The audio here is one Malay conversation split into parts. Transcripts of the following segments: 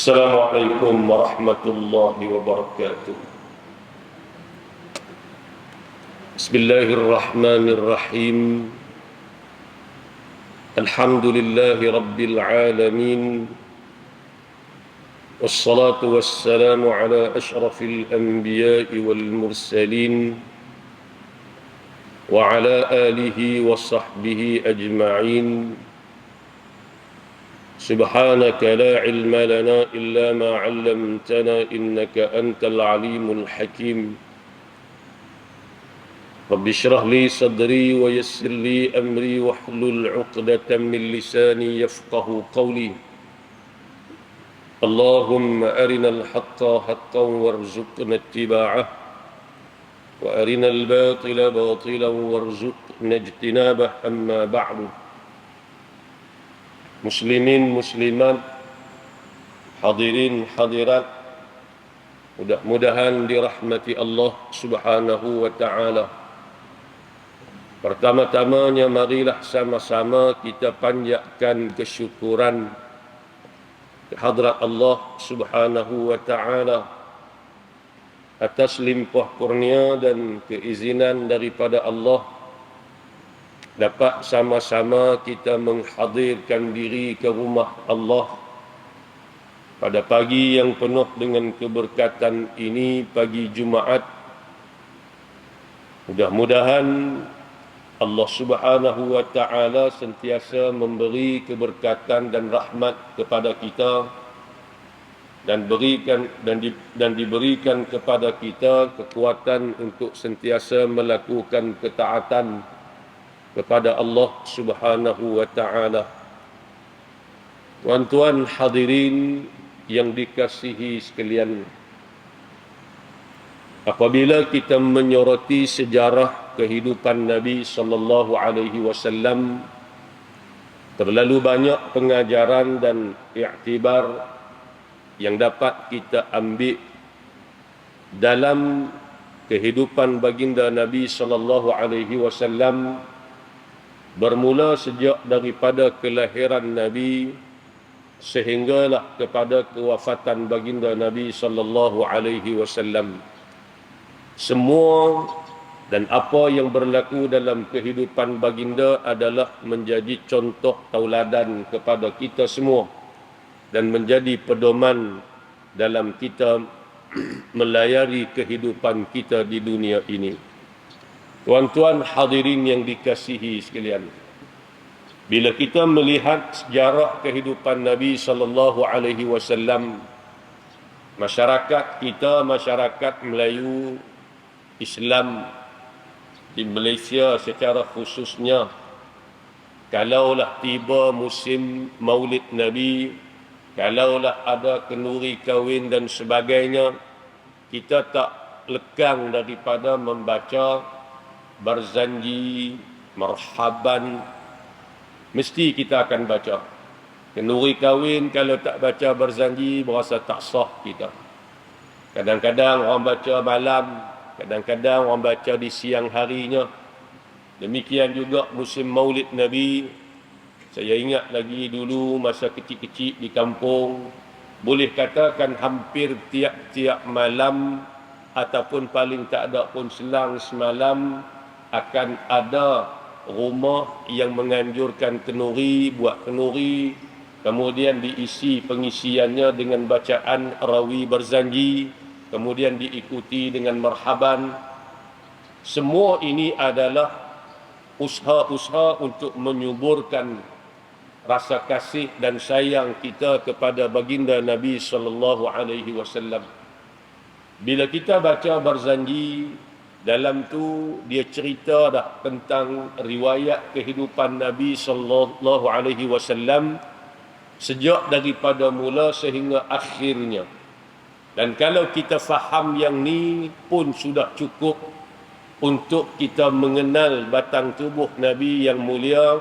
السلام عليكم ورحمة الله وبركاته. بسم الله الرحمن الرحيم. الحمد لله رب العالمين، والصلاة والسلام على أشرف الأنبياء والمرسلين وعلى آله وصحبه أجمعين. سبحانك لا علم لنا إلا ما علمتنا إنك أنت العليم الحكيم. رب اشرح لي صدري ويسر لي أمري واحلل عقدة من لساني يفقه قولي. اللهم أرنا الحق حقا وارزقنا اتباعه، وأرنا الباطل باطلا وارزقنا اجتنابه. أما بعد. Muslimin, muslimat, hadirin, hadirat, mudah-mudahan dirahmati Allah Subhanahu wa ta'ala. Pertama-tamanya marilah sama-sama kita panjatkan kesyukuran kehadrat Allah Subhanahu wa ta'ala atas limpah kurnia dan keizinan daripada Allah dapat sama-sama kita menghadirkan diri ke rumah Allah pada pagi yang penuh dengan keberkatan ini, pagi Jumaat. Mudah-mudahan Allah Subhanahu wa ta'ala sentiasa memberi keberkatan dan rahmat kepada kita dan diberikan kepada kita kekuatan untuk sentiasa melakukan ketaatan kepada Allah Subhanahu wa ta'ala. Tuan-tuan hadirin yang dikasihi sekalian, apabila kita menyoroti sejarah kehidupan Nabi sallallahu alaihi wasallam, terlalu banyak pengajaran dan iktibar yang dapat kita ambil dalam kehidupan baginda Nabi sallallahu alaihi wasallam, bermula sejak daripada kelahiran Nabi sehinggalah kepada kewafatan baginda Nabi sallallahu alaihi wasallam. Semua dan apa yang berlaku dalam kehidupan baginda adalah menjadi contoh tauladan kepada kita semua dan menjadi pedoman dalam kita melayari kehidupan kita di dunia ini. Tuan-tuan hadirin yang dikasihi sekalian, bila kita melihat sejarah kehidupan Nabi sallallahu alaihi wasallam, masyarakat kita, masyarakat Melayu Islam di Malaysia secara khususnya, kalaulah tiba musim Maulid Nabi, kalaulah ada kenduri kahwin dan sebagainya, kita tak lekang daripada membaca Barzanji, marhaban, mesti kita akan baca. Kenduri kahwin kalau tak baca Barzanji berasa tak sah kita. Kadang-kadang orang baca malam, kadang-kadang orang baca di siang harinya. Demikian juga musim Maulid Nabi. Saya ingat lagi dulu masa kecil-kecil di kampung, boleh katakan hampir tiap-tiap malam ataupun paling tak ada pun selang semalam akan ada rumah yang menganjurkan kenduri, buat kenduri, kemudian diisi pengisiannya dengan bacaan rawi Barzanji, kemudian diikuti dengan marhaban. Semua ini adalah usaha-usaha untuk menyuburkan rasa kasih dan sayang kita kepada baginda Nabi sallallahu alaihi wasallam. Bila kita baca Barzanji, dalam tu dia cerita dah tentang riwayat kehidupan Nabi sallallahu alaihi wasallam sejak daripada mula sehingga akhirnya. Dan kalau kita faham yang ni pun sudah cukup untuk kita mengenal batang tubuh Nabi yang mulia,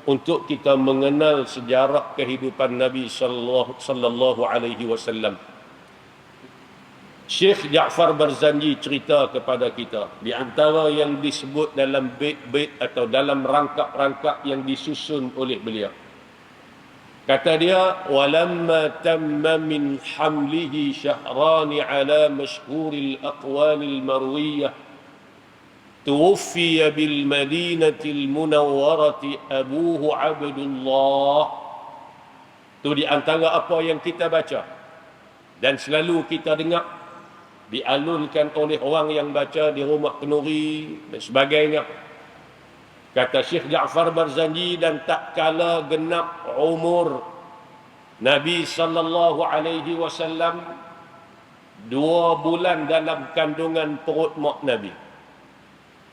untuk kita mengenal sejarah kehidupan Nabi sallallahu alaihi wasallam. Syekh Ja'far Barzanji cerita kepada kita, di antara yang disebut dalam bait-bait atau dalam rangkap-rangkap yang disusun oleh beliau, Kata dia, walamma tamma min hamlihi syahrani ala masyhuril aqwalil marwiyah tuwfiya bil madinatil munawwarati abuhu Abdullah. Itu di antara apa yang kita baca dan selalu kita dengar dialunkan oleh orang yang baca di rumah kenduri dan sebagainya. Kata Syekh Ja'far Barzanji, dan tak kala genap umur Nabi sallallahu alaihi wasallam 2 bulan dalam kandungan perut mak Nabi.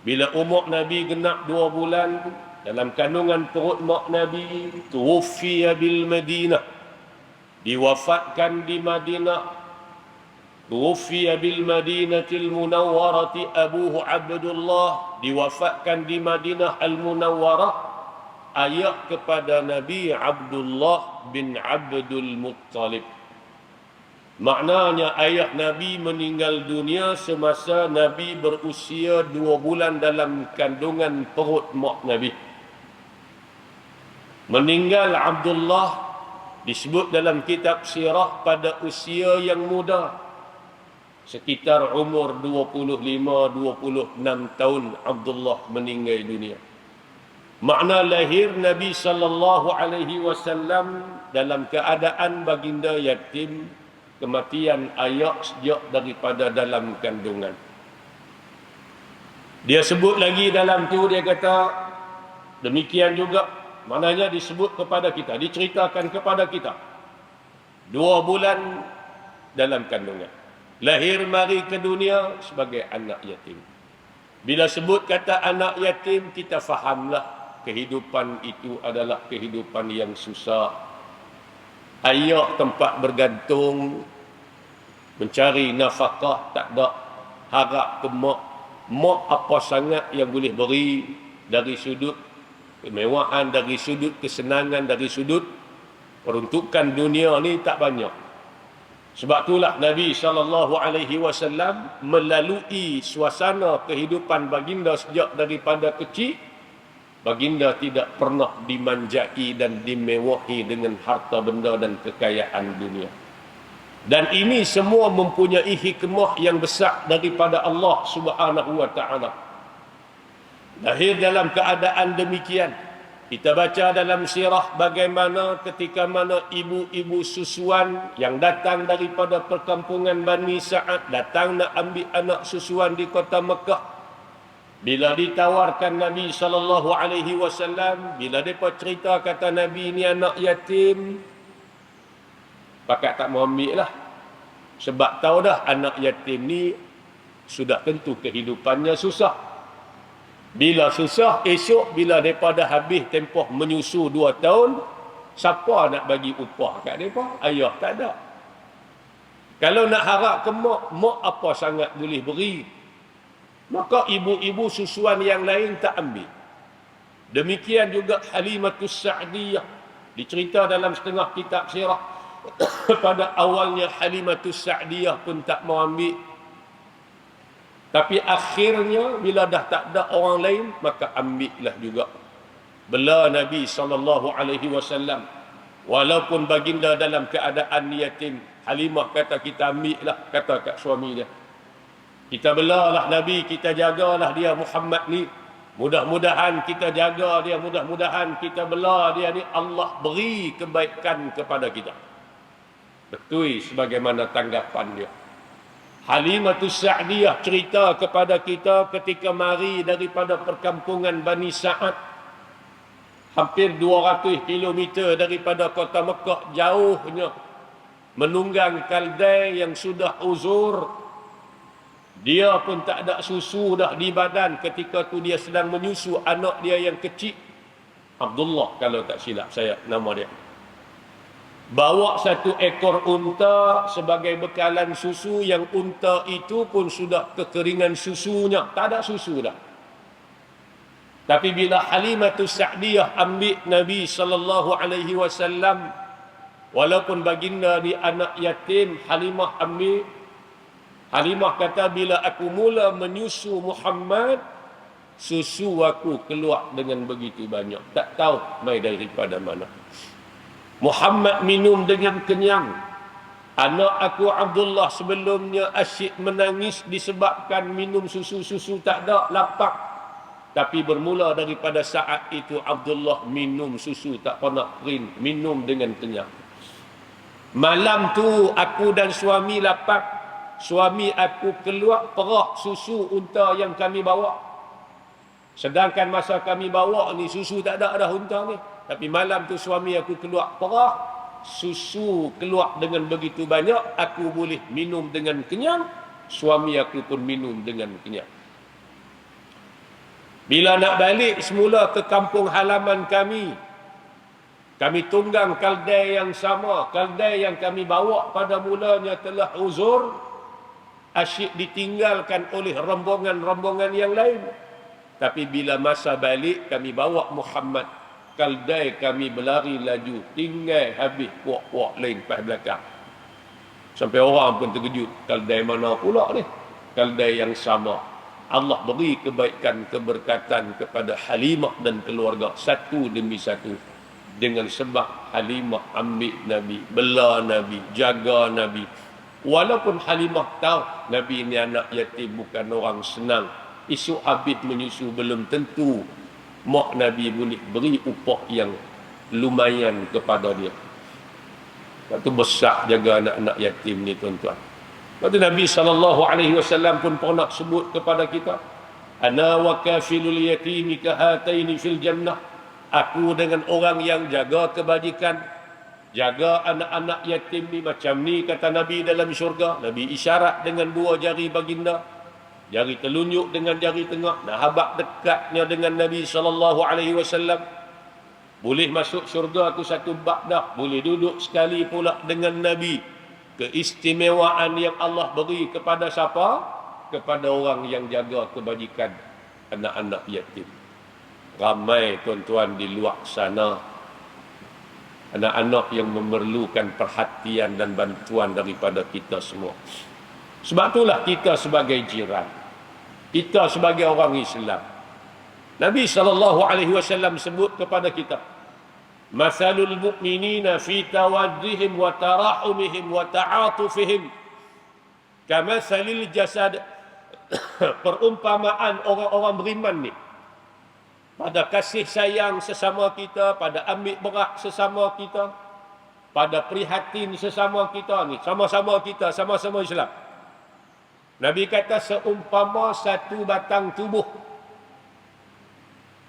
Bila umur Nabi genap 2 bulan dalam kandungan perut mak Nabi, tuwfiya bil Madinah, diwafatkan di Madinah. Tuwfiya bil Madinatil Munawwarati abuhu Abdullah, diwafatkan di Madinah Al-Munawwarah ayah kepada Nabi Abdullah bin Abdul Muttalib. Maknanya ayah Nabi meninggal dunia semasa Nabi berusia 2 bulan dalam kandungan perut mak Nabi. Meninggal Abdullah disebut dalam kitab sirah pada usia yang muda, sekitar umur 25-26 tahun Abdullah meninggal dunia. Makna lahir Nabi sallallahu alaihi wasallam dalam keadaan baginda yatim, kematian ayah sejak daripada dalam kandungan. Dia sebut lagi dalam tu, dia kata demikian juga, maknanya disebut kepada kita, diceritakan kepada kita 2 bulan dalam kandungan. Lahir mari ke dunia sebagai anak yatim. Bila sebut kata anak yatim, kita fahamlah kehidupan itu adalah kehidupan yang susah. Ayah tempat bergantung, mencari nafkah tak ada, harap ke mak. Mak apa sangat yang boleh beri dari sudut kemewahan, dari sudut kesenangan, dari sudut peruntukan dunia ni tak banyak. Sebab itulah Nabi SAW melalui suasana kehidupan baginda sejak daripada kecil. Baginda tidak pernah dimanjai dan dimewahi dengan harta benda dan kekayaan dunia. Dan ini semua mempunyai hikmah yang besar daripada Allah Subhanahu wa taala. Lahir dalam keadaan demikian. Kita baca dalam sirah bagaimana ketika mana ibu-ibu susuan yang datang daripada perkampungan Bani Sa'ad datang nak ambil anak susuan di kota Mekah. Bila ditawarkan Nabi SAW, bila mereka cerita kata Nabi ni anak yatim, pakat tak mau ambil lah. Sebab tahu dah anak yatim ni sudah tentu kehidupannya susah. Bila susah, esok bila mereka dah habis tempoh menyusu 2 tahun, siapa nak bagi upah kat mereka? Ayah tak ada. Kalau nak harap ke mak, mak apa sangat boleh beri. Maka ibu-ibu susuan yang lain tak ambil. Demikian juga Halimatus Sa'diyah. Dicerita dalam setengah kitab sirah. Pada awalnya Halimatus Sa'diyah pun tak mau ambil. Tapi akhirnya bila dah tak ada orang lain, maka ambillah juga. Bela Nabi SAW. Walaupun baginda dalam keadaan yatim, Halimah kata kita ambillah, kata kat suami dia. Kita belalah Nabi, kita jagalah dia Muhammad ni. Mudah-mudahan kita jaga dia, mudah-mudahan kita bela dia ni, Allah beri kebaikan kepada kita. Betul sebagaimana tanggapan dia. Halimatus Sa'diyah cerita kepada kita ketika mari daripada perkampungan Bani Sa'ad. Hampir 200 km daripada kota Mekah, jauhnya. Menunggang keldai yang sudah uzur. Dia pun tak ada susu dah di badan ketika tu dia sedang menyusu anak dia yang kecil. Abdullah kalau tak silap saya nama dia. Bawa 1 ekor unta sebagai bekalan susu, yang unta itu pun sudah kekeringan susunya, tak ada susu dah. Tapi bila Halimatus Sa'diyah ambil Nabi SAW, walaupun baginda ni anak yatim, Halimah ambil. Halimah kata bila aku mula menyusu Muhammad, susu aku keluar dengan begitu banyak, tak tahu mai daripada mana. Muhammad minum dengan kenyang. Anak aku Abdullah sebelumnya asyik menangis disebabkan minum susu-susu tak ada, lapar. Tapi bermula daripada saat itu Abdullah minum susu tak pernah print, minum dengan kenyang. Malam tu aku dan suami lapar. Suami aku keluar perak susu unta yang kami bawa. Sedangkan masa kami bawa ni susu tak ada dah unta ni. Tapi malam tu suami aku keluar perak, susu keluar dengan begitu banyak, aku boleh minum dengan kenyang, suami aku pun minum dengan kenyang. Bila nak balik semula ke kampung halaman kami tunggang keldai yang sama. Keldai yang kami bawa pada mulanya telah uzur, asyik ditinggalkan oleh rombongan-rombongan yang lain. Tapi bila masa balik kami bawa Muhammad, keldai kami berlari laju, tinggal habis puak-puak lain pas belakang. Sampai orang pun terkejut, keldai mana pula ni? Keldai yang sama. Allah beri kebaikan, keberkatan kepada Halimah dan keluarga satu demi satu. Dengan sebab Halimah ambil Nabi, bela Nabi, jaga Nabi. Walaupun Halimah tahu Nabi ini anak yatim, bukan orang senang. Isu habis menyusu belum tentu mak Nabi boleh beri upah yang lumayan kepada dia. Waktu besar jaga anak-anak yatim ni tuan-tuan. Waktu Nabi SAW pun pernah sebut kepada kita, ana wa kafilul yatimi kahataini fil jannah. Aku dengan orang yang jaga kebajikan, jaga anak-anak yatim ni macam ni, kata Nabi dalam syurga. Nabi isyarat dengan dua jari baginda, jari telunjuk dengan jari tengah. Nah, habaq dekatnya dengan Nabi SAW. Boleh masuk syurga tu satu bab dah. Boleh duduk sekali pula dengan Nabi. Keistimewaan yang Allah beri kepada siapa? Kepada orang yang jaga kebajikan anak-anak yatim. Ramai tuan-tuan di luar sana anak-anak yang memerlukan perhatian dan bantuan daripada kita semua. Sebab itulah kita sebagai jiran, kita sebagai orang Islam, Nabi SAW sebut kepada kita, masalul mu'minina fi tawaddihim wa tarahumihim wa ta'atufihim kamathalil jasad. Perumpamaan orang-orang beriman ni pada kasih sayang sesama kita, pada ambil berat sesama kita, pada prihatin sesama kita ni, sama-sama kita, sama-sama Islam. Nabi kata seumpama satu batang tubuh.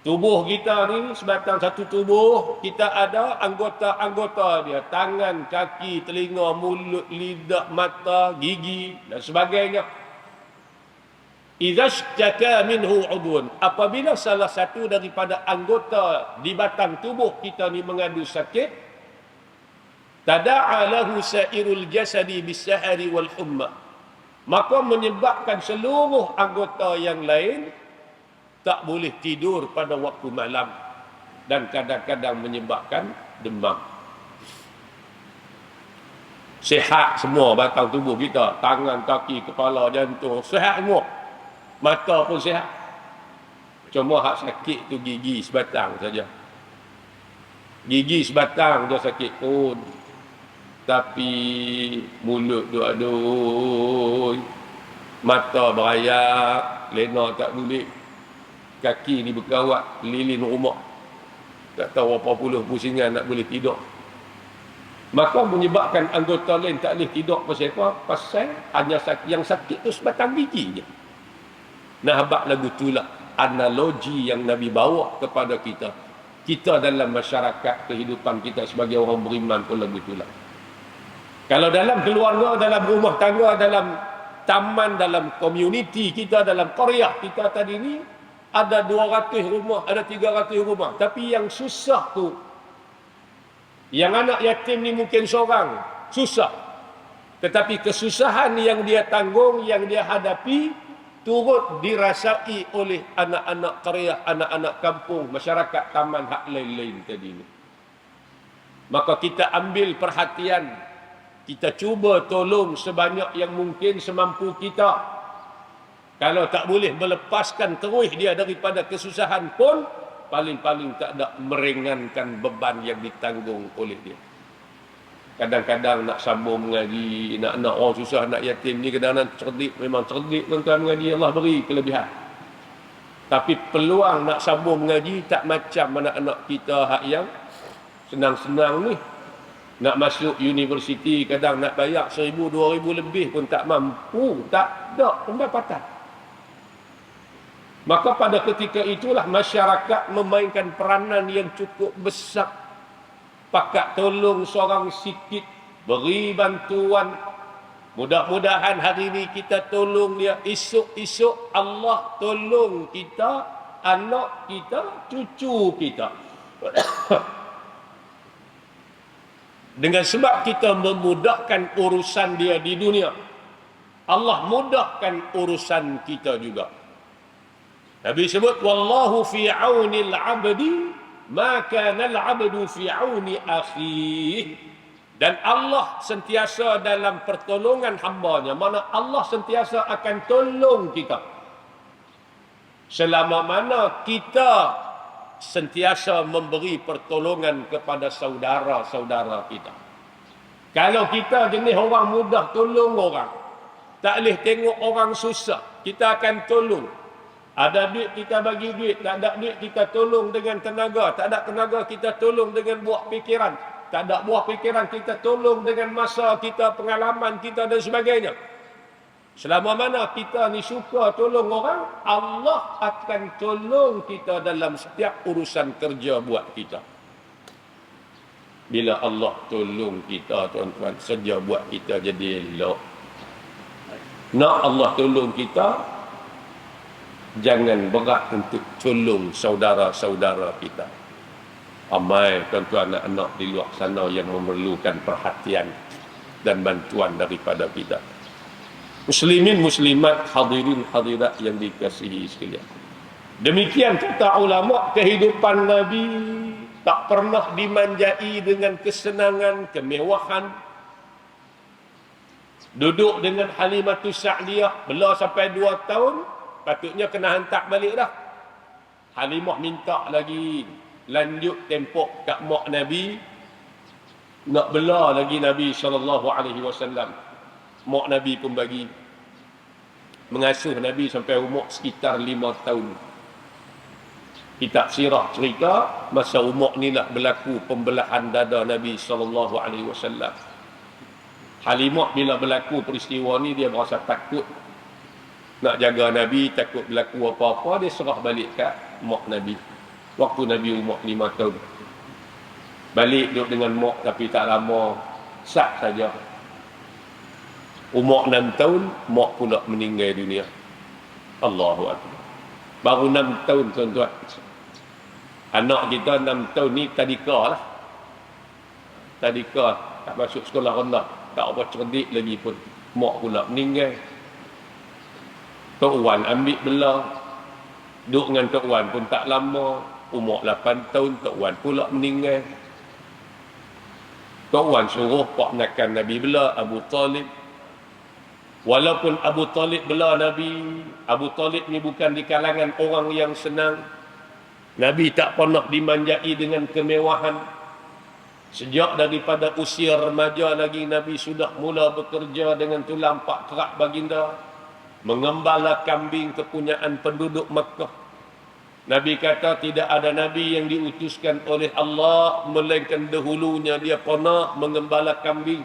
Tubuh kita ni sebatang satu tubuh, kita ada anggota-anggota dia, tangan, kaki, telinga, mulut, lidah, mata, gigi dan sebagainya. Idza ishtaka minhu udwun, apabila salah satu daripada anggota di batang tubuh kita ni mengadu sakit, tada'a lahu sa'irul jasadi bis-sahari wal humma, maka menyebabkan seluruh anggota yang lain tak boleh tidur pada waktu malam dan kadang-kadang menyebabkan demam. Sihat semua batang tubuh kita, tangan, kaki, kepala, jantung, sihat semua. Mata pun sihat. Cuma hak sakit tu gigi sebatang saja. Gigi sebatang dia sakit pun. Tapi mulut tu aduh, mata berayak, lena tak boleh, kaki ni berkawat keliling rumah, tak tahu apa puluh pusingan nak boleh tidur. Maka menyebabkan anggota lain tak boleh tidur. Pasal apa? Pasal hanya sakit, yang sakit tu sebatang gigi je. Nah, habaq lagu itulah analogi yang Nabi bawa kepada kita. Kita dalam masyarakat, kehidupan kita sebagai orang beriman pun lagu itulah. Kalau dalam keluarga, dalam rumah tangga, dalam taman, dalam komuniti kita, dalam qaryah kita tadi ni, ada 200 rumah, ada 300 rumah. Tapi yang susah tu, yang anak yatim ni mungkin seorang, susah. Tetapi kesusahan yang dia tanggung, yang dia hadapi, turut dirasai oleh anak-anak qaryah, anak-anak kampung, masyarakat taman, hak lain-lain tadi ni. Maka kita ambil perhatian, kita cuba tolong sebanyak yang mungkin semampu kita. Kalau tak boleh melepaskan terus dia daripada kesusahan pun, paling-paling tak ada meringankan beban yang ditanggung oleh dia. Kadang-kadang nak sambung mengaji, nak orang susah, nak yatim ni kadang-kadang cerdik, memang cerdik tuan-tuan mengaji, Allah beri kelebihan. Tapi peluang nak sambung mengaji tak macam anak-anak kita hak yang senang-senang ni. Nak masuk universiti kadang nak bayar 1,000, 2,000 lebih pun tak mampu, tak ada pendapatan. Maka pada ketika itulah masyarakat memainkan peranan yang cukup besar. Pakat tolong seorang sikit, beri bantuan. Mudah-mudahan hari ini kita tolong dia, esok-esok Allah tolong kita, anak kita, cucu kita. Dengan sebab kita memudahkan urusan dia di dunia, Allah mudahkan urusan kita juga. Nabi sebut, wallahu fi aunil abdi ma kana al-'abdu fi 'auni akhihi. Dan Allah sentiasa dalam pertolongan hamba-Nya, mana Allah sentiasa akan tolong kita selama mana kita sentiasa memberi pertolongan kepada saudara-saudara kita. Kalau kita jenis orang mudah tolong orang, tak boleh tengok orang susah, kita akan tolong. Ada duit kita bagi duit, tak ada duit kita tolong dengan tenaga, tak ada tenaga kita tolong dengan buah fikiran, tak ada buah fikiran kita tolong dengan masa kita, pengalaman kita dan sebagainya. Selama mana kita ni suka tolong orang, Allah akan tolong kita dalam setiap urusan kerja buat kita. Bila Allah tolong kita tuan-tuan, kerja buat kita jadi elok. Nak Allah tolong kita, jangan berat untuk tolong saudara-saudara kita. Ramai tuan-tuan anak-anak di luar sana yang memerlukan perhatian dan bantuan daripada kita. Muslimin, muslimat, hadirin, hadirat yang dikasihi sekalian. Demikian kata ulama, kehidupan Nabi tak pernah dimanjai dengan kesenangan, kemewahan. Duduk dengan Halimatus Sa'diyah, bela sampai 2 tahun, patutnya kena hantar balik dah. Halimah minta lagi lanjut tempok kat mak Nabi, nak bela lagi Nabi SAW. Mak Nabi pun bagi, mengasuh Nabi sampai umur sekitar 5 tahun. Kitab sirah cerita masa umur ni lah berlaku pembelahan dada Nabi SAW. Halimah bila berlaku peristiwa ni, dia berasa takut nak jaga Nabi, takut berlaku apa-apa, dia serah balik kat mak Nabi. Waktu Nabi umur 5 tahun. Balik duduk dengan mak, tapi tak lama, sat saja. Umur 6 tahun, mak pula meninggal dunia. Allahu Akbar. Baru 6 tahun tuan-tuan. Anak kita 6 tahun ni tadika lah. Tadika, tak masuk sekolah rendah, tak apa cerdik lagi pun. Mak pula meninggal. Tok Wan ambil bela. Duduk dengan Tok Wan pun tak lama. Umur 8 tahun, Tok Wan pula meninggal. Tok Wan suruh ponakan Nabi bela, Abu Talib. Walaupun Abu Talib bela Nabi, Abu Talib ni bukan di kalangan orang yang senang. Nabi tak pernah dimanjai dengan kemewahan. Sejak daripada usia remaja lagi, Nabi sudah mula bekerja dengan tulang pak kerak baginda, mengembala kambing kepunyaan penduduk Makkah. Nabi kata tidak ada Nabi yang diutuskan oleh Allah melainkan dahulunya dia pernah mengembala kambing.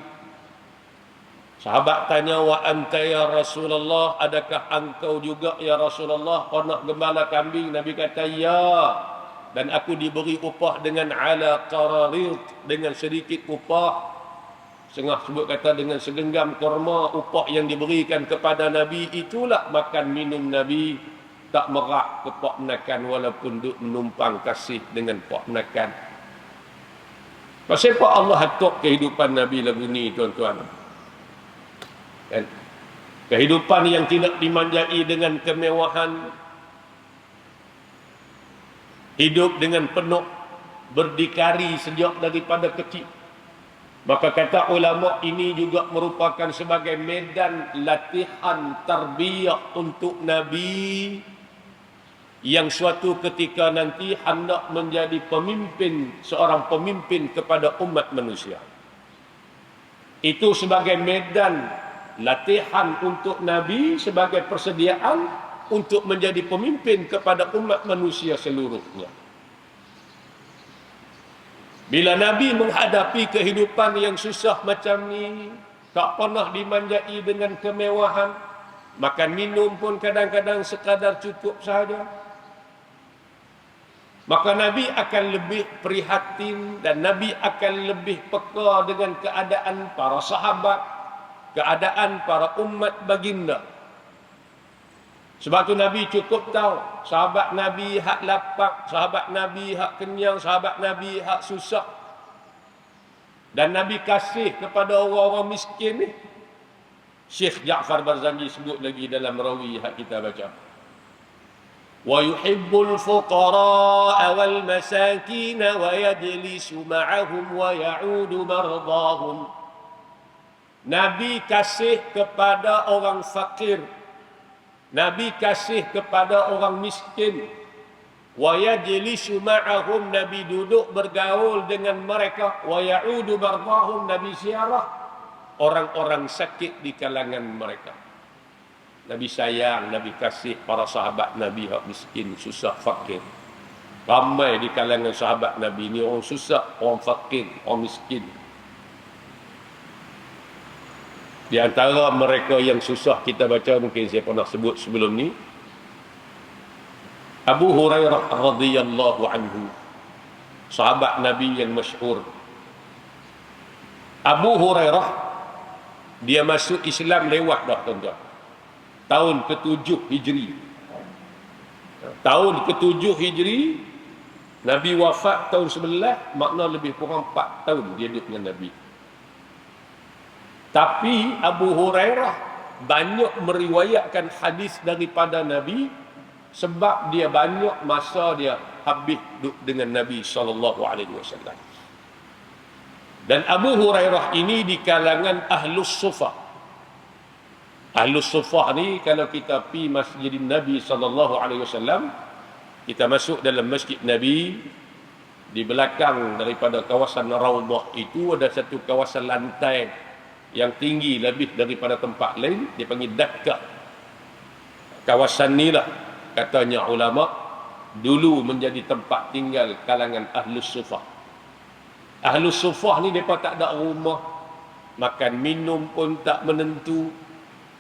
Sahabat tanya, wa anta ya Rasulullah, adakah engkau juga ya Rasulullah pernah gembala kambing? Nabi kata ya, dan aku diberi upah dengan ala qararit, dengan sedikit upah. Setengah sebut kata dengan segenggam kurma. Upah yang diberikan kepada Nabi itulah makan minum Nabi. Tak merak ke pak menakan, walaupun duk menumpang kasih dengan pak menakan. Pasal apa Allah atur kehidupan Nabi lagu ni tuan-tuan? Kan? Kehidupan yang tidak dimanjai dengan kemewahan, hidup dengan penuh berdikari sejak daripada kecil. Maka kata ulama, ini juga merupakan sebagai medan latihan tarbiyah untuk Nabi yang suatu ketika nanti hendak menjadi pemimpin, seorang pemimpin kepada umat manusia. Itu sebagai medan latihan untuk Nabi, sebagai persediaan untuk menjadi pemimpin kepada umat manusia seluruhnya. Bila Nabi menghadapi kehidupan yang susah macam ni, tak pernah dimanjai dengan kemewahan, makan minum pun kadang-kadang sekadar cukup sahaja, maka Nabi akan lebih prihatin dan Nabi akan lebih peka dengan keadaan para sahabat, keadaan para umat baginda. Sebab tu Nabi cukup tahu sahabat Nabi hak lapar, sahabat Nabi hak kenyang, sahabat Nabi hak susah. Dan Nabi kasih kepada orang-orang miskin ni. Syekh Ja'far Barzanji sebut lagi dalam rawi hak kita baca. Wa yuhibbul fuqara wal masakin wa yajlisu ma'ahum wa ya'udu mardahum. Nabi kasih kepada orang fakir, Nabi kasih kepada orang miskin. Wa yajlisu ma'ahum, Nabi duduk bergaul dengan mereka. Wa ya'udu mardahum, Nabi ziarah orang-orang sakit di kalangan mereka. Nabi sayang, Nabi kasih para sahabat Nabi hak miskin, susah, fakir. Ramai di kalangan sahabat Nabi ni orang susah, orang fakir, orang miskin. Di antara mereka yang susah kita baca, mungkin saya pernah sebut sebelum ni, Abu Hurairah radhiyallahu anhu, sahabat Nabi yang masyhur. Abu Hurairah, dia masuk Islam lewat dah tuan-tuan. Tahun ke-7 Hijri. Tahun ke-7 Hijri, Nabi wafat tahun 11, makna lebih kurang 4 tahun dia hidup dengan Nabi. Tapi Abu Hurairah banyak meriwayatkan hadis daripada Nabi sebab dia banyak masa dia habis duduk dengan Nabi SAW. Dan Abu Hurairah ini di kalangan Ahlus Sufah. Ahlus Sufah ni kalau kita pergi Masjid Nabi SAW, kita masuk dalam Masjid Nabi, di belakang daripada kawasan Raudhah itu ada satu kawasan lantai yang tinggi lebih daripada tempat lain, dia panggil Dakkah. Kawasan ni lah katanya ulama dulu menjadi tempat tinggal kalangan Ahlus Sufah. Ahlus Sufah ni mereka tak ada rumah, makan minum pun tak menentu,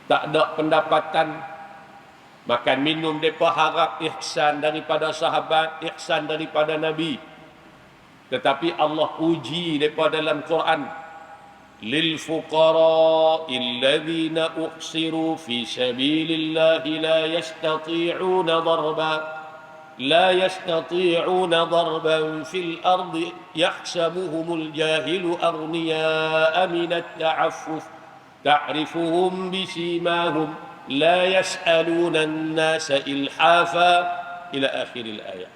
tak ada pendapatan. Makan minum mereka harap ihsan daripada sahabat, ihsan daripada Nabi. Tetapi Allah uji mereka dalam Quran, للفقراء الذين أحصروا في سبيل الله لا يستطيعون ضربا في الأرض يحسبهم الجاهل أغنياء من التعفف تعرفهم بسيماهم لا يسألون الناس إلحافا إلى آخر الآية.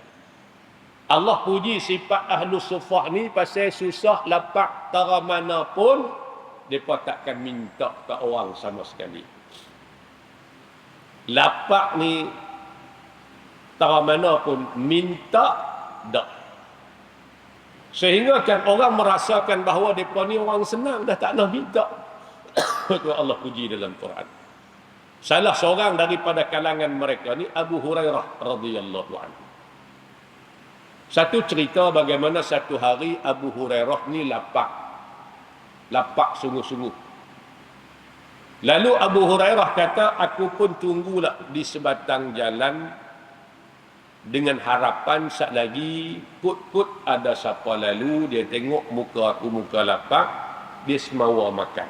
Allah puji sifat Ahlus Sufah ni pasal susah, lapar, tara mana pun mereka takkan minta ke orang sama sekali. Lapar ni tara mana pun minta tak. Sehingga kan orang merasakan bahawa mereka ni orang senang, dah tak nak minta. Itu Allah puji dalam Quran. Salah seorang daripada kalangan mereka ni Abu Hurairah radhiyallahu anhu. Satu cerita bagaimana satu hari Abu Hurairah ni lapar sungguh-sungguh. Lalu Abu Hurairah kata, aku pun tunggulah di sebatang jalan dengan harapan sat lagi put ada siapa lalu, dia tengok muka aku muka lapar, dia semawa makan.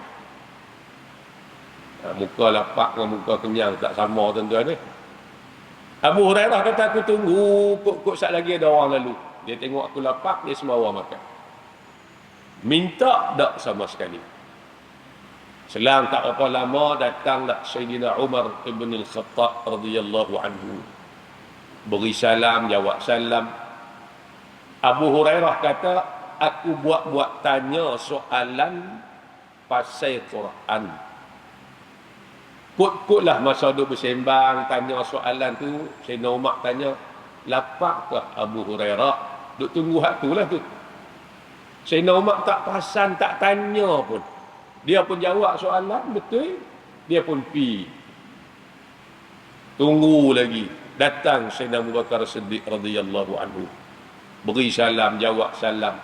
Muka lapar dengan muka kenyang tak sama tuan-tuan ni. Abu Hurairah kata, aku tunggu kok sat lagi ada orang lalu. Dia tengok aku lapar, dia semawa makan. Minta tak sama sekali. Selang tak berapa lama datanglah Sayyidina Umar ibn al-Khattab radhiyallahu anhu. Beri salam, jawab salam. Abu Hurairah kata, aku buat tanya soalan pasal Quran. Put-putlah masa duduk bersembang, tanya soalan tu, Sayyidina Umar tanya, lapakkah Abu Hurairah? Duk tunggu hak tu lah tu. Sayyidina Umar tak perasan, tak tanya pun. Dia pun jawab soalan, betul. Dia pun pi. Tunggu lagi. Datang Sayyidina Abu Bakar Siddiq radhiyallahu anhu. Beri salam, jawab salam.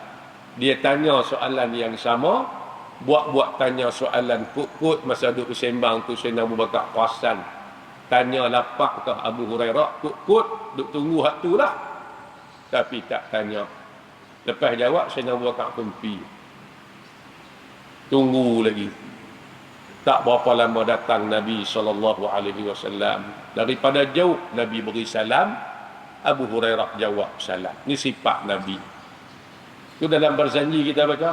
Dia tanya soalan yang sama. Buat tanya soalan kut-kut masa duduk bersembang tu Sayyidina Abu Bakar perasan. Tanya lapak ke Abu Hurairah, kut-kut, duk tunggu hak tu lah. Tapi tak tanya. Lepas jawab, Sayyidina Abu Bakar pun pi. Tunggu lagi. Tak berapa lama datang Nabi SAW. Daripada jauh Nabi beri salam, Abu Hurairah jawab salam. Ini sifat Nabi. Itu dalam berzanji kita baca.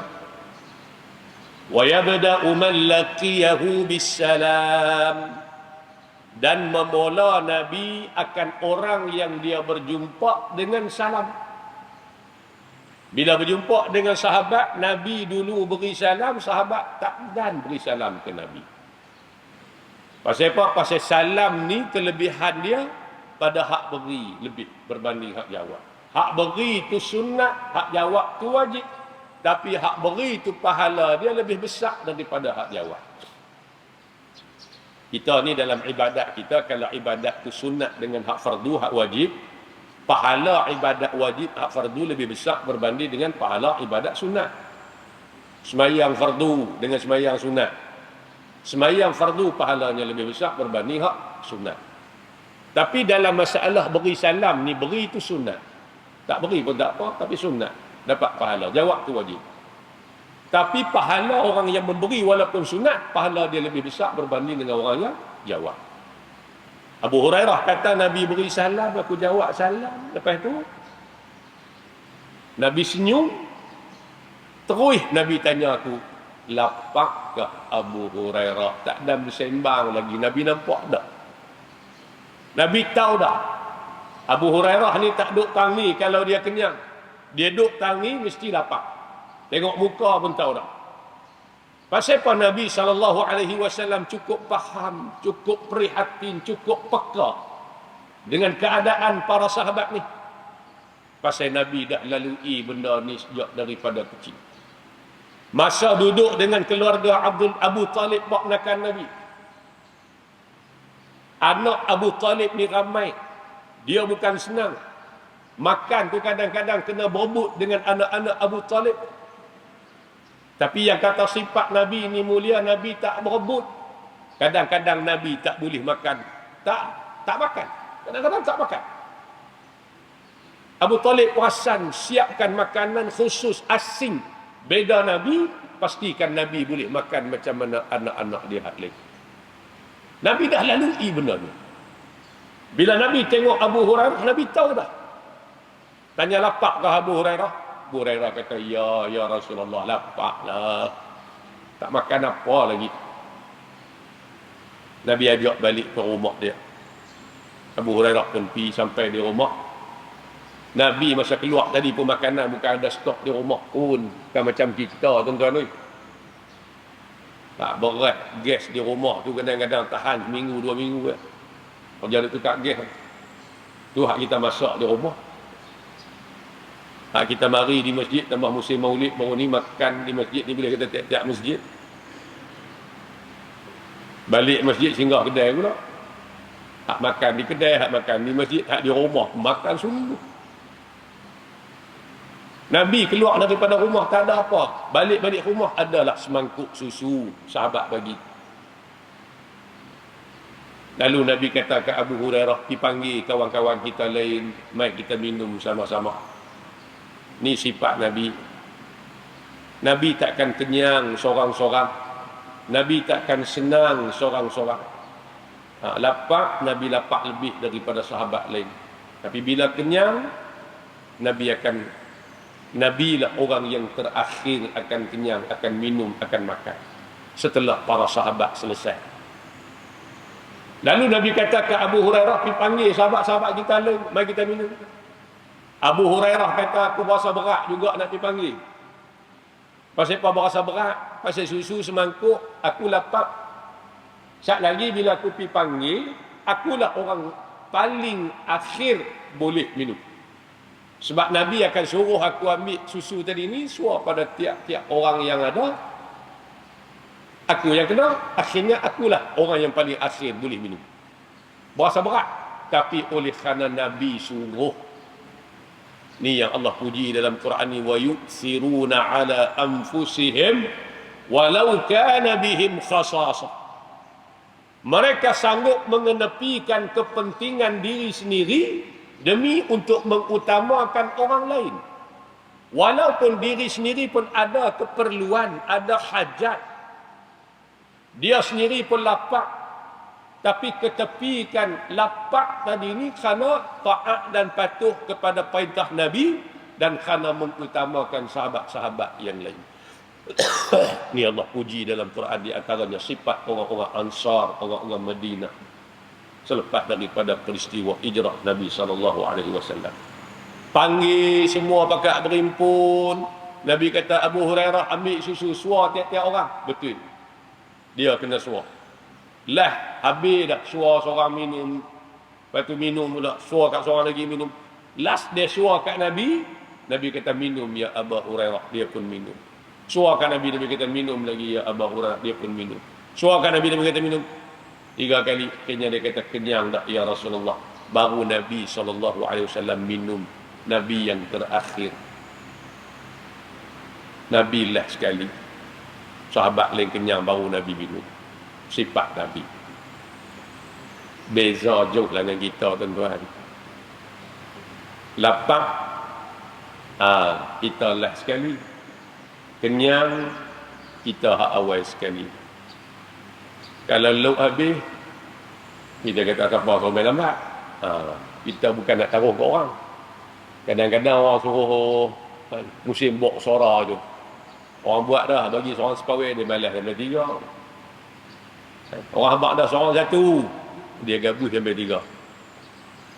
Wa yabda'u man laqiyahu bisalam. Dan memula Nabi akan orang yang dia berjumpa dengan salam. Bila berjumpa dengan sahabat, Nabi dulu beri salam, sahabat tak dan beri salam ke Nabi. Pasal apa? Pasal salam ni kelebihan dia pada hak beri lebih berbanding hak jawab. Hak beri itu sunat, hak jawab tu wajib. Tapi hak beri itu pahala dia lebih besar daripada hak jawab. Kita ni dalam ibadat kita, kalau ibadat tu sunat dengan hak fardu, hak wajib, pahala ibadat wajib hak fardu lebih besar berbanding dengan pahala ibadat sunat. Semayang fardu dengan semayang sunat. Semayang fardu pahalanya lebih besar berbanding hak sunat. Tapi dalam masalah beri salam ni, beri itu sunat. Tak beri pun tak apa, tapi sunat. Dapat pahala. Jawab tu wajib. Tapi pahala orang yang memberi walaupun sunat, pahala dia lebih besar berbanding dengan orang yang jawab. Abu Hurairah kata Nabi beri salam, aku jawab salam. Lepas tu Nabi senyum. Terus Nabi tanya aku, lapakkah Abu Hurairah? Tak ada bersembang lagi. Nabi nampak tak? Nabi tahu tak? Abu Hurairah ni tak duduk tangi kalau dia kenyang. Dia duduk tangi mesti lapak. Tengok muka pun tahu tak? Pasal apa Nabi SAW cukup faham, cukup prihatin, cukup peka dengan keadaan para sahabat ni. Pasal Nabi dah lalui benda ni sejak daripada kecil. Masa duduk dengan keluarga Abu Talib baknakan Nabi. Anak Abu Talib ni ramai. Dia bukan senang. Makan tu kadang-kadang kena berebut dengan anak-anak Abu Talib. Tapi yang kata sifat Nabi ni mulia, Nabi tak berebut. Kadang-kadang Nabi tak boleh makan. Tak makan. Kadang-kadang tak makan. Abu Talib perasan siapkan makanan khusus asing. Beda Nabi, pastikan Nabi boleh makan macam mana anak-anak dia hak lain. Nabi dah lalui benda ni. Bila Nabi tengok Abu Hurairah, Nabi tahu dah. Tanya lapak ke Abu Hurairah? Abu Hurairah kata, ya Rasulullah, lapaklah. Tak makan apa lagi. Nabi ajak balik ke rumah dia. Abu Hurairah pun pergi sampai di rumah. Nabi masa keluar tadi pun makanan bukan ada stok di rumah pun. Bukan macam kita tuan-tuan. Tak berat gas di rumah tu kadang-kadang tahan seminggu, 2 minggu. Kerja dia tukar gas. Tu hak kita masak di rumah. Hak kita mari di masjid, tambah musim maulid, baru ni makan di masjid ni bila kita tiap-tiap masjid. Balik masjid singgah kedai pula. Hak makan di kedai, hak makan di masjid, hak di rumah makan sungguh. Nabi keluar daripada rumah tak ada apa. Balik-balik rumah adalah semangkuk susu sahabat bagi. Lalu Nabi kata ke Abu Hurairah, pergi panggil kawan-kawan kita lain, mari kita minum sama-sama. Ni sifat Nabi. Nabi takkan kenyang seorang-seorang. Nabi takkan senang seorang-seorang. Lapak, Nabi lapak lebih daripada sahabat lain. Tapi bila kenyang, Nabi lah orang yang terakhir akan kenyang, akan minum, akan makan. Setelah para sahabat selesai. Lalu Nabi kata ke Abu Hurairah, pergi panggil sahabat-sahabat kita lain, mari kita minum. Abu Hurairah kata, aku berasa berat juga nak pergi panggil. Pasal apa berasa berat? Pasal susu semangkuk, aku lapar. Sekejap lagi bila aku pergi panggil, akulah orang paling akhir boleh minum. Sebab Nabi akan suruh aku ambil susu tadi ni, suruh pada tiap-tiap orang yang ada. Aku yang kena, akhirnya akulah orang yang paling akhir boleh minum. Berasa berat. Tapi oleh kerana Nabi suruh. Ni yang Allah puji dalam Quran ni. وَيُؤْثِرُونَ عَلَىٰ أَنفُسِهِمْ وَلَوْ كَانَ بِهِمْ خَصَاصَةٌ. Mereka sanggup mengenepikan kepentingan diri sendiri demi untuk mengutamakan orang lain. Walaupun diri sendiri pun ada keperluan, ada hajat. Dia sendiri pun lapar. Tapi ketepikan lapar tadi ni kerana taat dan patuh kepada perintah Nabi dan kerana mengutamakan sahabat-sahabat yang lain. Ni Allah puji dalam Quran di antaranya sifat orang-orang Ansar, orang-orang Madinah selepas daripada peristiwa hijrah Nabi SAW. Panggil semua pakat berimpun. Nabi kata Abu Hurairah ambil susu, suar tiap-tiap orang. Betul. Dia kena suar. Lah, habis dah suar seorang minum. Lepas tu minum pula, suar kat seorang lagi minum. Last dia suar kat Nabi. Nabi kata minum ya Abu Hurairah. Dia pun minum. Suar kat Nabi, Nabi kata minum lagi ya Abu Hurairah. Dia pun minum. Suar kat Nabi, Nabi kata minum. 3 kali. Akhirnya dia kata kenyang tak ya Rasulullah. Baru Nabi SAW minum. Nabi yang terakhir. Nabi lah sekali. Sahabat lain kenyang baru Nabi minum. Sifat Nabi. Beza jauh lah dengan kita tuan-tuan. Lapar. Kita lah sekali. Kenyang. Kita hak awal sekali. Kalau lauk habis. Kita kata apa kau main lambat. Kita bukan nak taruh ke orang. Kadang-kadang orang suruh musim bok suara tu. Orang buat dah bagi seorang sepawai dia malas sampai 3. Orang habaq dah seorang satu. Dia gabus sampai 3.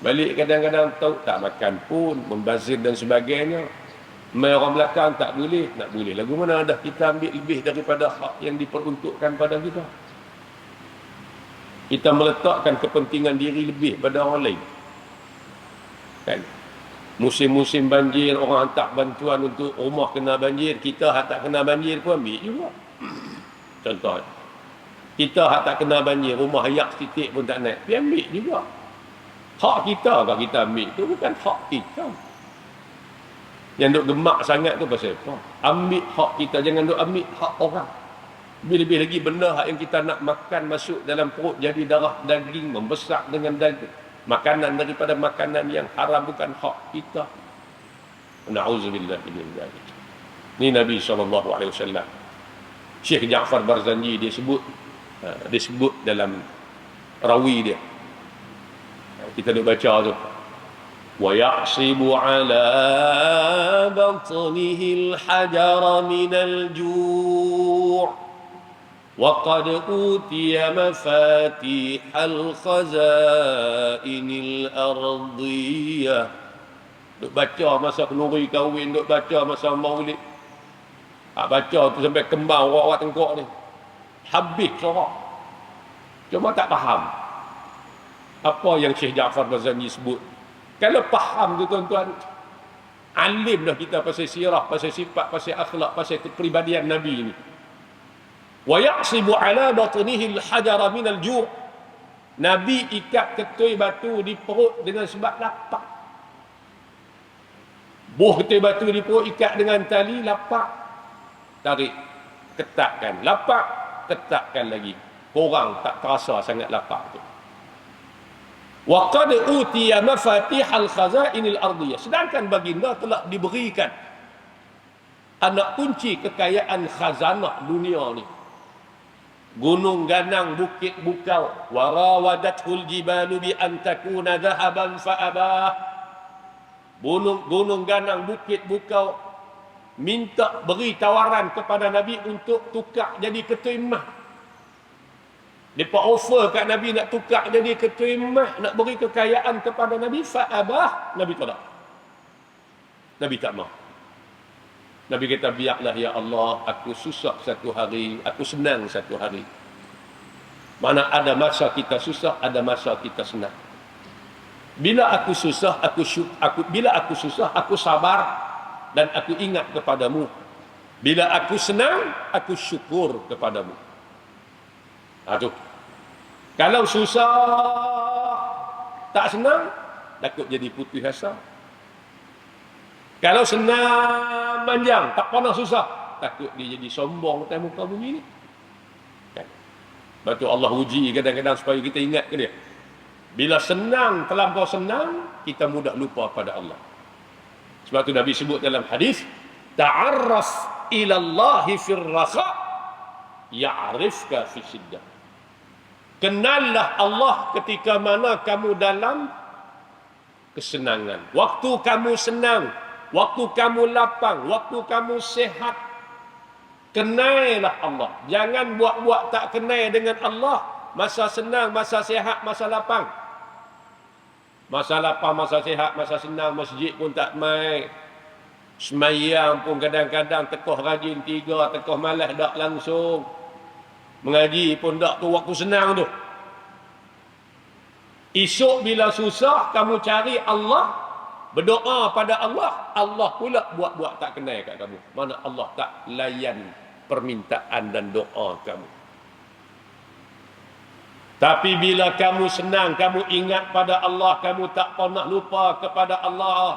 Balik kadang-kadang tahu tak makan pun, membazir dan sebagainya. Mai orang belakang tak boleh, nak boleh. Lagu mana dah kita ambil lebih daripada hak yang diperuntukkan pada kita. Kita meletakkan kepentingan diri lebih pada orang lain. Kan? Musim-musim banjir, orang hantar bantuan untuk rumah kena banjir. Kita hak tak kena banjir pun ambil juga. Contoh. Kita hak tak kena banjir, rumah ayak titik pun tak naik. Dia ambil juga. Hak kita kalau kita ambil, itu bukan hak kita. Yang duk gemak sangat tu pasal apa? Ambil hak kita, jangan duk ambil hak orang. Lebih-lebih lagi benda hak yang kita nak makan masuk dalam perut jadi darah daging, membesar dengan daging. Makanan daripada makanan yang haram bukan hak kita. Na'udzubillah min dzalik. Ni Nabi SAW. Syekh Ja'far Barzanji dia sebut dalam rawi dia. Kita nak baca tu. Wa ya'sibu 'ala batnihi al-hajar min al-ju'. وَقَدْ أُوتِيَ مَفَاتِيحَ الْخَزَائِنِ الْأَرْضِيَّةِ. Duk baca masa kenduri kahwin, duk baca masa maulid. Baca tu sampai kembang orang-orang tengkok ni. Habis sorak. Cuma tak faham apa yang Syekh Ja'far Barzanji sebut. Kalau faham tu tuan-tuan, alim dah kita pasal sirah, pasal sifat, pasal akhlak, pasal kepribadian Nabi ni. Wa ya'sibu 'ala batnihi al-hajara min al-ju'. Nabi ikat ketui batu di perut dengan sebab lapar. Buh ketui batu di perut ikat dengan tali, lapar. Tarik, ketatkan. Lapar, ketatkan lagi. Korang tak terasa sangat lapar tu. Wa qad utiya mafatihal khazainil ardiyah. Sedangkan baginda telah diberikan anak kunci kekayaan khazanah dunia ni. Gunung ganang bukit bukau, warawadathul jibalu bi an takuna dhahaban fa abah. Gunung ganang bukit bukau minta beri tawaran kepada Nabi untuk tukar jadi ketui emas. Depa offer kat Nabi nak tukar jadi ketui emas, nak beri kekayaan kepada Nabi, fa abah. Nabi tolak. Nabi tak mau. Nabi kata, biarlah ya Allah, aku susah satu hari, aku senang satu hari. Mana ada masa kita susah, ada masa kita senang. Bila aku susah, aku sabar dan aku ingat kepadamu. Bila aku senang, aku syukur kepadamu. Tu. Kalau susah, tak senang, takut jadi putus asa. Kalau senang, panjang, tak pernah susah, takut dia jadi sombong atas muka bumi ni. Kan? Sebab tu Allah uji kadang-kadang supaya kita ingat ke dia. Bila senang, terlampau senang, kita mudah lupa pada Allah. Sebab tu Nabi sebut dalam hadis, ta'arraf ilallahi fir rakha ya'rifka fi syiddah. Kenallah Allah ketika mana kamu dalam kesenangan. Waktu kamu senang, waktu kamu lapang, waktu kamu sehat, kenailah Allah. Jangan buat-buat tak kenal dengan Allah. Masa senang, masa sehat, masa lapang. Masa lapang, masa sehat, masa senang, masjid pun tak mai. Semayang pun kadang-kadang tekoh rajin 3, tekoh malas tak langsung. Mengaji pun tak tu waktu senang tu. Esok bila susah, kamu cari Allah, berdoa pada Allah, Allah pula buat-buat tak kenal kat kamu. Mana Allah tak layan permintaan dan doa kamu. Tapi bila kamu senang, kamu ingat pada Allah, kamu tak pernah lupa kepada Allah.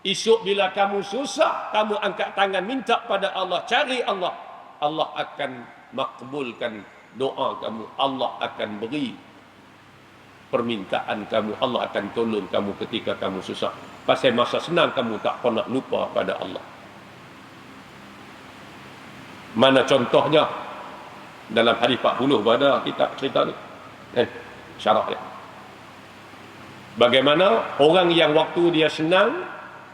Esok bila kamu susah, kamu angkat tangan minta pada Allah, cari Allah. Allah akan makbulkan doa kamu. Allah akan beri permintaan kamu. Allah akan tolong kamu ketika kamu susah. Pasal masa senang kamu tak pernah lupa pada Allah. Mana contohnya? Dalam hadis 40 pada kitab cerita ni. Syarah dia. Bagaimana orang yang waktu dia senang,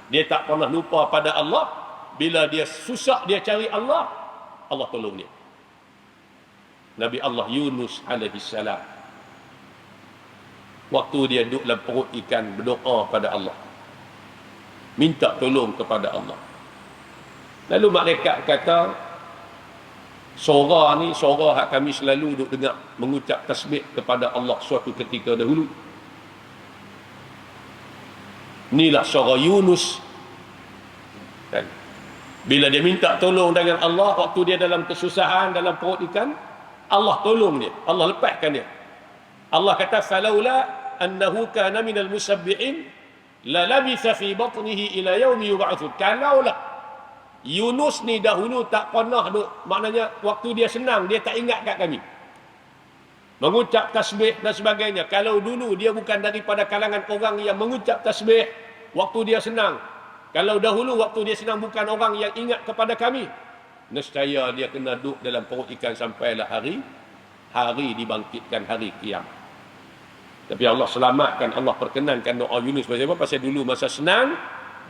dia tak pernah lupa pada Allah. Bila dia susah, dia cari Allah, Allah tolong dia. Nabi Allah Yunus alaihissalam, waktu dia duduk dalam perut ikan, berdoa pada Allah, minta tolong kepada Allah. Lalu malaikat kata, suara ni suara hak kami selalu duduk dengar, mengucap tasbih kepada Allah suatu ketika dahulu. Inilah suara Yunus. Dan bila dia minta tolong dengan Allah, waktu dia dalam kesusahan, dalam perut ikan, Allah tolong dia, Allah lepaskan dia. Allah kata, falaula annahu kana minal musabbihin la labitha fi batnihi ila yaumi yub'atsun. Kalaulah Yunus ni dahulu tak pernah duk, maknanya waktu dia senang dia tak ingat kat kami, mengucap tasbih dan sebagainya. Kalau dulu dia bukan daripada kalangan orang yang mengucap tasbih waktu dia senang, kalau dahulu waktu dia senang bukan orang yang ingat kepada kami, nescaya dia kena duduk dalam perut ikan sampailah hari dibangkitkan, hari kiamat. Tapi Allah selamatkan, Allah perkenankan doa Yunus. Pasal apa? Pasal dulu masa senang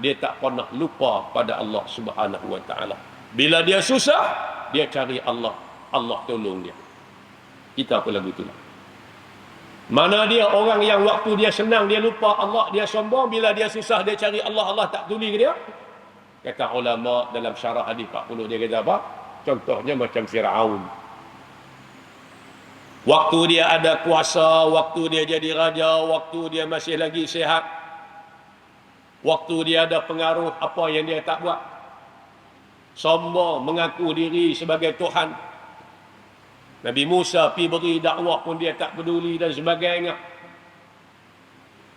dia tak pernah lupa pada Allah Subhanahu wa taala. Bila dia susah, dia cari Allah, Allah tolong dia. Kita pun lagu itulah. Mana dia orang yang waktu dia senang dia lupa Allah, dia sombong, bila dia susah dia cari Allah, Allah tak tuli dia. Kata ulama dalam syarah hadis 40, dia kata apa? Contohnya macam Firaun. Waktu dia ada kuasa, waktu dia jadi raja, waktu dia masih lagi sihat, waktu dia ada pengaruh, apa yang dia tak buat? Sombong, mengaku diri sebagai Tuhan. Nabi Musa pergi beri dakwah pun dia tak peduli dan sebagainya.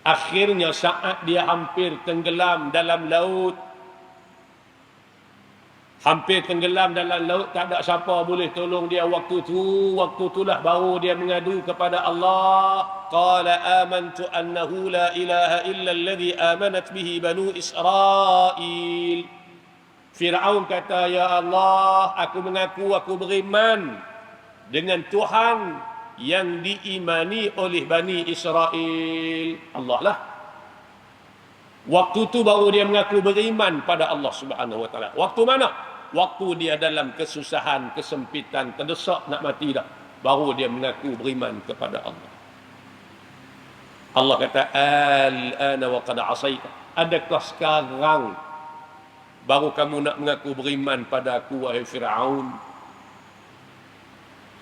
Akhirnya saat dia hampir tenggelam dalam laut, hampir tenggelam dalam laut, tak ada siapa boleh tolong dia waktu itulah baru dia mengadu kepada Allah. Qala amantu annahu la ilaha illa alladhi amanat bihi banu Israel. Firaun kata, ya Allah, aku mengaku aku beriman dengan Tuhan yang diimani oleh Bani Israel. Allah lah. Waktu tu baru dia mengaku beriman pada Allah Subhanahu wa taala. Waktu mana? Waktu dia dalam kesusahan, kesempitan, terdesak nak mati dah, baru dia mengaku beriman kepada Allah. Allah kata, al-ana wa qad asaita. Adakah sekarang baru kamu nak mengaku beriman pada aku, wahai Firaun?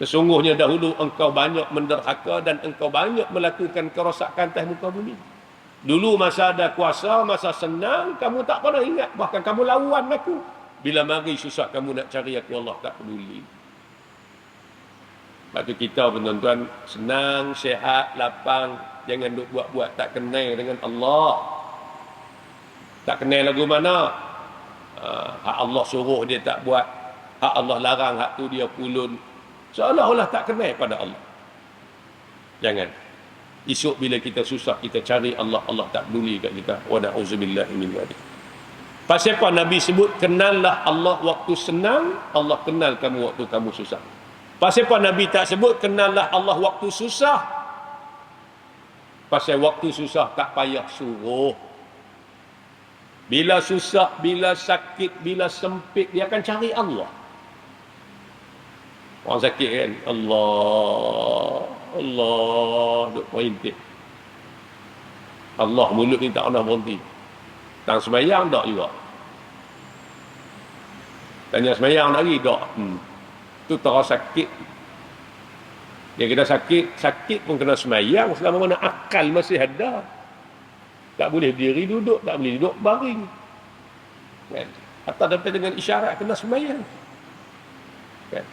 Sesungguhnya dahulu engkau banyak menderhaka dan engkau banyak melakukan kerosakan atas muka bumi. Dulu masa ada kuasa, masa senang, kamu tak pernah ingat. Bahkan kamu lawan aku. Bila mari susah kamu nak cari aku, Allah tak peduli. Sebab tu kita pun tuan-tuan senang, sihat, lapang. Jangan duk buat-buat tak kenal dengan Allah. Tak kenal lagu mana. Hak Allah suruh dia tak buat. Hak Allah larang, hak tu dia pulun. Seolah-olah tak kenal pada Allah. Jangan. Esok bila kita susah, kita cari Allah, Allah tak peduli kat kita. Wa na'udzubillahi min dzalik. Pasal apa Nabi sebut kenallah Allah waktu senang, Allah kenal kamu waktu kamu susah. Pasal apa Nabi tak sebut kenallah Allah waktu susah? Pasal waktu susah tak payah suruh. Bila susah, bila sakit, bila sempit, dia akan cari Allah. Orang sakit kan, Allah duk merintih. Allah mulut ni tak pernah berhenti. Tang semayang tak juga. Tanya semayang lagi tak. Tu terasa sakit. Dia kena sakit pun kena semayang selama mana akal masih ada. Tak boleh berdiri duduk, tak boleh duduk baring. Kan? Atau dapat dengan isyarat kena semayang. Kan?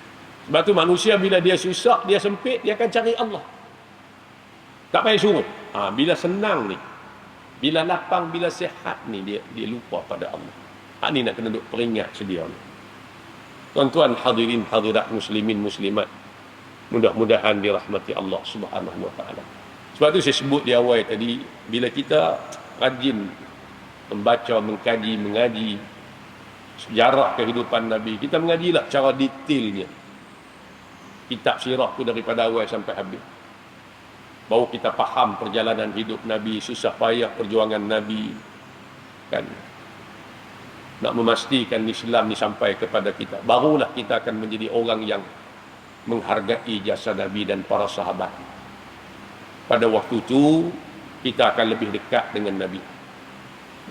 Sebab tu manusia bila dia susah, dia sempit, dia akan cari Allah. Tak payah suruh. Bila senang ni, bila lapang, bila sihat ni, dia lupa pada Allah. Ni nak kena duk peringat sedia ni. Tuan-tuan hadirin hadirat muslimin muslimat, mudah-mudahan dirahmati Allah Subhanahu wa taala. Sebab tu saya sebut di awal tadi, bila kita rajin membaca, mengkaji, mengaji sejarah kehidupan Nabi, kita mengajilah cara detailnya kitab sirah tu daripada awal sampai habis. Baru kita faham perjalanan hidup Nabi, susah payah perjuangan Nabi, kan? Nak memastikan Islam ni sampai kepada kita. Barulah kita akan menjadi orang yang menghargai jasa Nabi dan para sahabat. Pada waktu itu, kita akan lebih dekat dengan Nabi.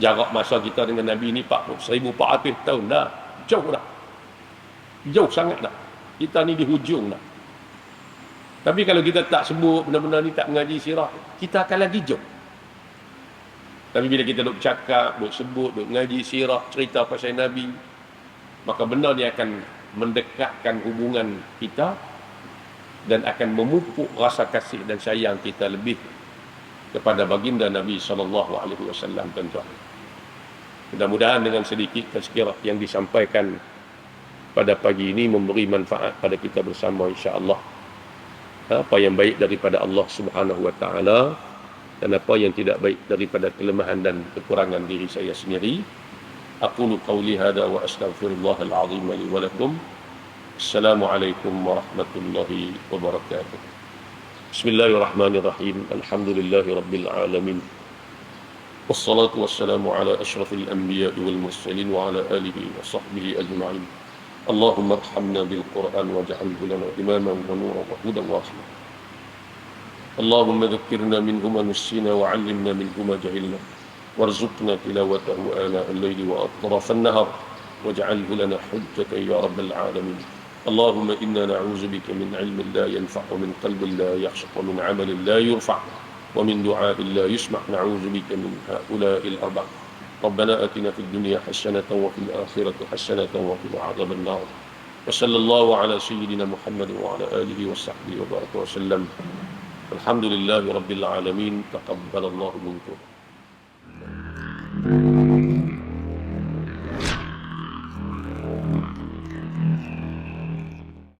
Jarak masa kita dengan Nabi ni 1400 tahun dah. Jauh dah. Jauh sangat dah. Kita ni di hujung dah. Tapi kalau kita tak sebut benda-benda ni, tak mengaji sirah, kita akan lagi jauh. Tapi bila kita duk cakap, duk sebut, duk mengaji sirah, cerita pasal Nabi, maka benda ni akan mendekatkan hubungan kita dan akan memupuk rasa kasih dan sayang kita lebih kepada baginda Nabi SAW, tuan-tuan. Mudah-mudahan dengan sedikit tazkirah yang disampaikan pada pagi ini memberi manfaat pada kita bersama, insya-Allah. Apa yang baik daripada Allah Subhanahu wa taala dan apa yang tidak baik daripada kelemahan dan kekurangan diri saya sendiri. Aqulu qawli hadza wa astaghfirullahal azim li wa lakum. Assalamualaikum warahmatullahi wabarakatuh. Bismillahirrahmanirrahim. Alhamdulillahirabbil alamin. Wassalatu wassalamu ala asyrafil anbiya'i wal mursalin wa ala alihi wa sahbihi ajma'in. Allahumma arhamna bil Qur'an waj'alhu lana imaman wa nuran wa hudan wa rahmah. Allahumma dhakkirna minhu ma nassina wa 'allimna minhu ma jahilna warzuqna tilawatahu ana al-layli wa atraf an-nahar waj'alhu lana hujjatan ya rabbal alamin. Allahumma inna na'udzu bika min 'ilmin la yanfa' wa min qalbin la yakhsha wa min 'amalin la yurfa' wa min du'a'in la yusma'. Na'udzu bika min ha'ula'il arba'. ربنا آتنا في الدنيا حسنة وفي الآخرة حسنة وقنا عذاب النار. وصلى الله على سيدنا محمد وعلى آله وصحبه وبارك وسلم. الحمد لله رب العالمين. تقبل الله منكم.